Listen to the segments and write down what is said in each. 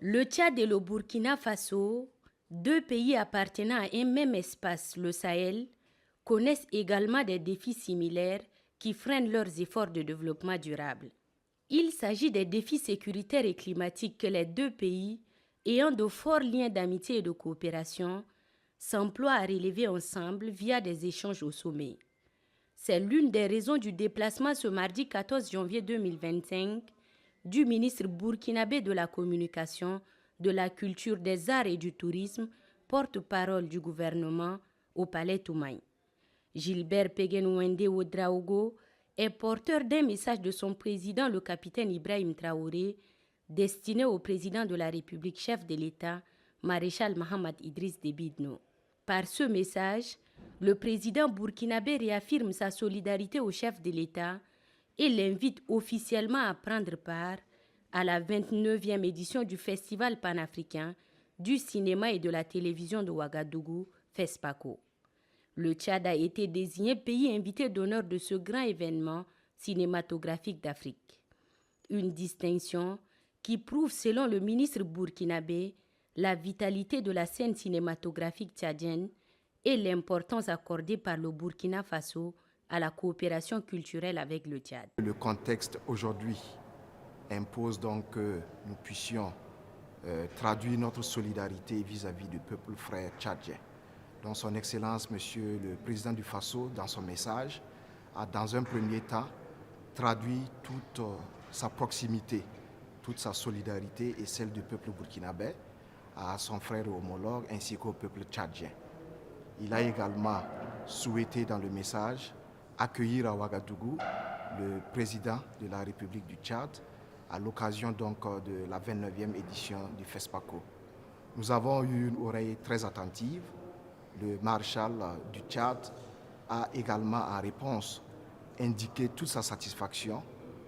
Le Tchad et le Burkina Faso, deux pays appartenant à un même espace, le Sahel, connaissent également des défis similaires qui freinent leurs efforts de développement durable. Il s'agit des défis sécuritaires et climatiques que les deux pays, ayant de forts liens d'amitié et de coopération, s'emploient à relever ensemble via des échanges au sommet. C'est l'une des raisons du déplacement ce mardi 14 janvier 2025 du ministre burkinabé de la Communication, de la Culture, des Arts et du Tourisme, porte-parole du gouvernement, au Palais Toumaï. Gilbert Péguenouende Ouedraogo est porteur d'un message de son président, le capitaine Ibrahim Traoré, destiné au président de la République, chef de l'État, maréchal Mohamed Idriss Déby Itno. Par ce message, le président burkinabé réaffirme sa solidarité au chef de l'État et l'invite officiellement à prendre part à la 29e édition du Festival panafricain du cinéma et de la télévision de Ouagadougou, FESPACO. Le Tchad a été désigné pays invité d'honneur de ce grand événement cinématographique d'Afrique. Une distinction qui prouve, selon le ministre burkinabé, la vitalité de la scène cinématographique tchadienne et l'importance accordée par le Burkina Faso à la coopération culturelle avec le Tchad. Le contexte aujourd'hui impose donc que nous puissions traduire notre solidarité vis-à-vis du peuple frère tchadien. Donc son Excellence, Monsieur le Président du Faso, dans son message, a dans un premier temps traduit toute sa proximité, toute sa solidarité et celle du peuple burkinabé à son frère et homologue ainsi qu'au peuple tchadien. Il a également souhaité dans le message accueillir à Ouagadougou le président de la République du Tchad à l'occasion donc de la 29e édition du FESPACO. Nous avons eu une oreille très attentive. Le maréchal du Tchad a également en réponse indiqué toute sa satisfaction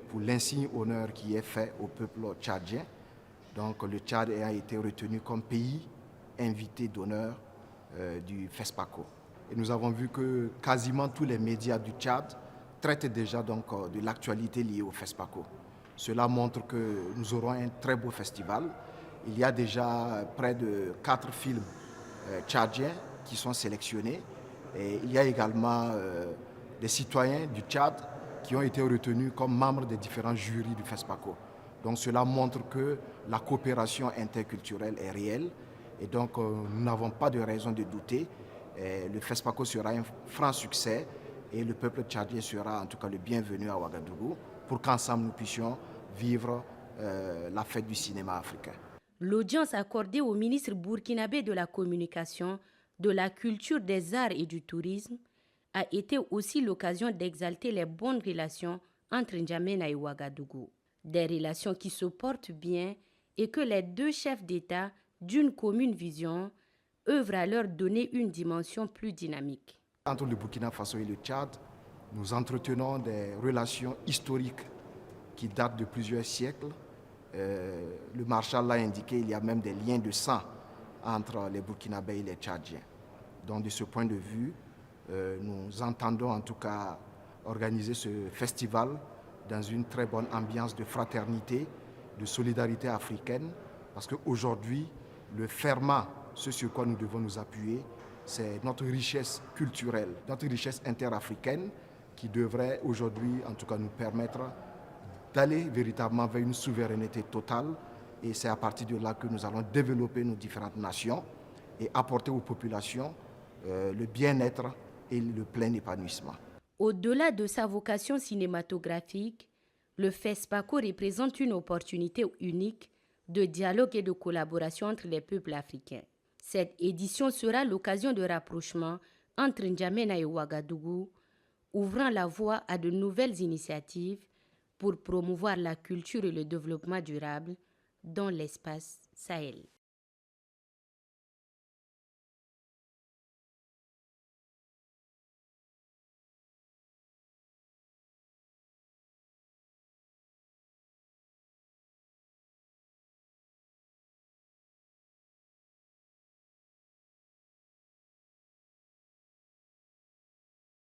pour l'insigne honneur qui est fait au peuple tchadien. Donc le Tchad a été retenu comme pays invité d'honneur du FESPACO. Et nous avons vu que quasiment tous les médias du Tchad traitent déjà donc de l'actualité liée au FESPACO. Cela montre que nous aurons un très beau festival. Il y a déjà près de 4 films tchadiens qui sont sélectionnés. Et il y a également des citoyens du Tchad qui ont été retenus comme membres des différents jurys du FESPACO. Donc cela montre que la coopération interculturelle est réelle et donc nous n'avons pas de raison de douter. Le FESPACO sera un franc succès et le peuple tchadien sera en tout cas le bienvenu à Ouagadougou pour qu'ensemble nous puissions vivre la fête du cinéma africain. L'audience accordée au ministre burkinabé de la Communication, de la Culture, des Arts et du Tourisme a été aussi l'occasion d'exalter les bonnes relations entre N'Djamena et Ouagadougou. Des relations qui se portent bien et que les deux chefs d'État d'une commune vision œuvrent à leur donner une dimension plus dynamique. Entre le Burkina Faso et le Tchad, nous entretenons des relations historiques qui datent de plusieurs siècles. Le maréchal l'a indiqué, il y a même des liens de sang entre les Burkinabés et les Tchadiens. Donc de ce point de vue, nous entendons en tout cas organiser ce festival dans une très bonne ambiance de fraternité, de solidarité africaine, parce qu'aujourd'hui, le ferment, ce sur quoi nous devons nous appuyer, c'est notre richesse culturelle, notre richesse interafricaine qui devrait aujourd'hui en tout cas nous permettre d'aller véritablement vers une souveraineté totale. Et c'est à partir de là que nous allons développer nos différentes nations et apporter aux populations le bien-être et le plein épanouissement. Au-delà de sa vocation cinématographique, le FESPACO représente une opportunité unique de dialogue et de collaboration entre les peuples africains. Cette édition sera l'occasion de rapprochement entre N'Djamena et Ouagadougou, ouvrant la voie à de nouvelles initiatives pour promouvoir la culture et le développement durable dans l'espace Sahel.